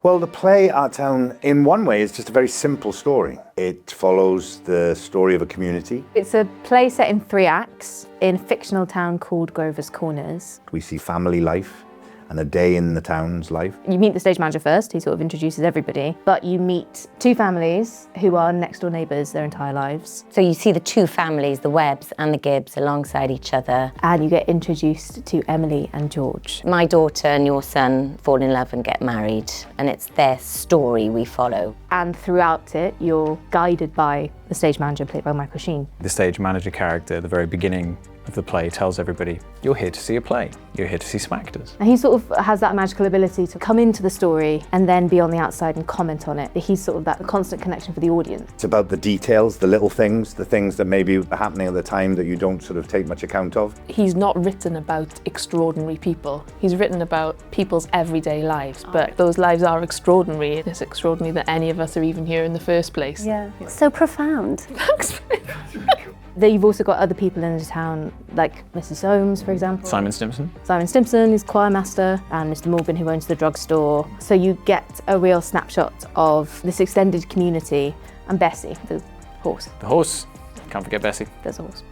Well, the play Our Town, in one way, is just a very simple story. It follows the story of a community. It's a play set in 3 acts in a fictional town called Grover's Corners. We see family life and a day in the town's life. You meet the stage manager first, he sort of introduces everybody, but you meet 2 families who are next door neighbours their entire lives. So you see the 2 families, the Webbs and the Gibbs, alongside each other. And you get introduced to Emily and George. My daughter and your son fall in love and get married, and it's their story we follow. And throughout it, you're guided by the stage manager, played by Michael Sheen. The stage manager character at the very beginning of the play tells everybody, you're here to see a play, you're here to see some actors. And he sort of has that magical ability to come into the story and then be on the outside and comment on it. He's sort of that constant connection for the audience. It's about the details, the little things, the things that maybe are happening at the time that you don't sort of take much account of. He's not written about extraordinary people. He's written about people's everyday lives, but those lives are extraordinary. It's extraordinary that any of us are even here in the first place. Yeah, so profound. Thanks. Then you've also got other people in the town, like Mrs. Holmes, for example. Simon Stimson. Simon Stimson is choir master, and Mr. Morgan, who owns the drugstore. So you get a real snapshot of this extended community, and Bessie, the horse. The horse. Can't forget Bessie. There's a horse.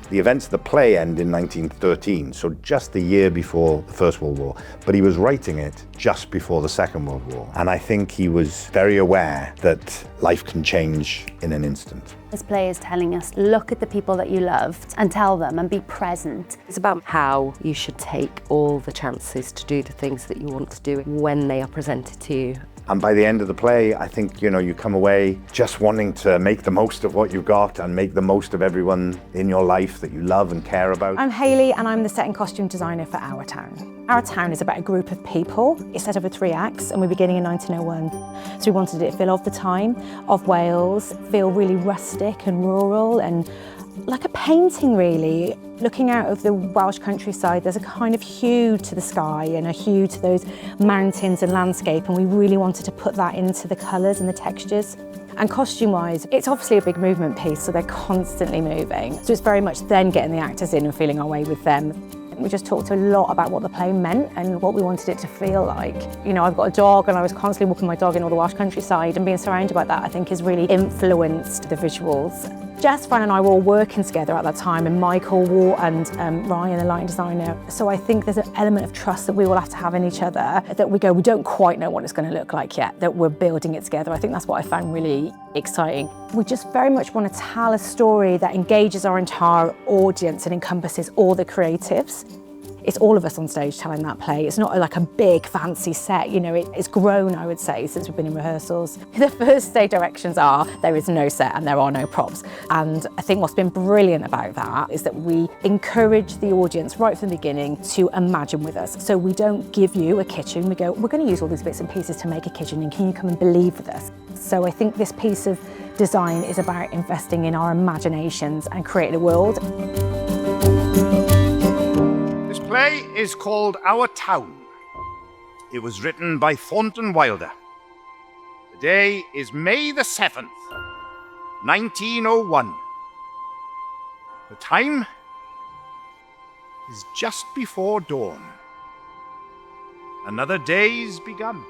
The events of the play end in 1913, so just the year before the First World War, but he was writing it just before the Second World War. And I think he was very aware that life can change in an instant. This play is telling us, look at the people that you loved and tell them and be present. It's about how you should take all the chances to do the things that you want to do when they are presented to you. And by the end of the play, I think, you come away just wanting to make the most of what you've got and make the most of everyone in your life that you love and care about. I'm Hayley, and I'm the set and costume designer for Our Town. Our Town is about a group of people. It's set over 3 acts, and we're beginning in 1901. So we wanted it to feel of the time, of Wales, feel really rustic and rural and like a painting, really. Looking out of the Welsh countryside, there's a kind of hue to the sky and a hue to those mountains and landscape, and we really wanted to put that into the colours and the textures. And costume-wise, it's obviously a big movement piece, so they're constantly moving. So it's very much then getting the actors in and feeling our way with them. We just talked a lot about what the play meant and what we wanted it to feel like. I've got a dog, and I was constantly walking my dog in all the Welsh countryside, and being surrounded by that, I think, has really influenced the visuals. Jess, Fran and I were all working together at that time, and Michael, War and Ryan, the lighting designer. So I think there's an element of trust that we will have to have in each other, that we don't quite know what it's going to look like yet, that we're building it together. I think that's what I found really exciting. We just very much want to tell a story that engages our entire audience and encompasses all the creatives. It's all of us on stage telling that play. It's not like a big fancy set, it's grown, I would say, since we've been in rehearsals. The first stage directions are, there is no set and there are no props. And I think what's been brilliant about that is that we encourage the audience right from the beginning to imagine with us. So we don't give you a kitchen, we go, we're going to use all these bits and pieces to make a kitchen, and can you come and believe with us? So I think this piece of design is about investing in our imaginations and creating a world. The play is called Our Town. It was written by Thornton Wilder. The day is May the 7th, 1901. The time is just before dawn. Another day's begun.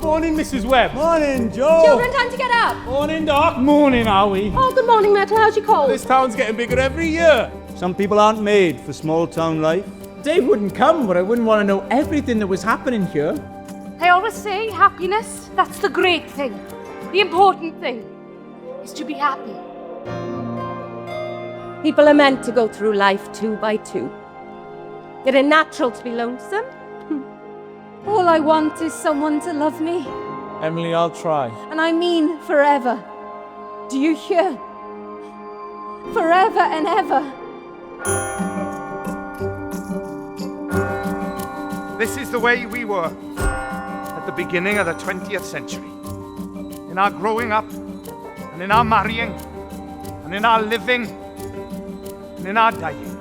Morning, Mrs. Webb. Morning, Joe. Children, time to get up. Morning, Doc. Morning, are we? Oh, good morning, Myrtle. How's your cold? This town's getting bigger every year. Some people aren't made for small town life. Dave wouldn't come, but I wouldn't want to know everything that was happening here. I always say happiness, that's the great thing. The important thing is to be happy. People are meant to go through life 2 by 2. It is natural to be lonesome. All I want is someone to love me. Emily, I'll try. And I mean forever. Do you hear? Forever and ever. This is the way we were at the beginning of the 20th century. In our growing up, and in our marrying, and in our living, and in our dying.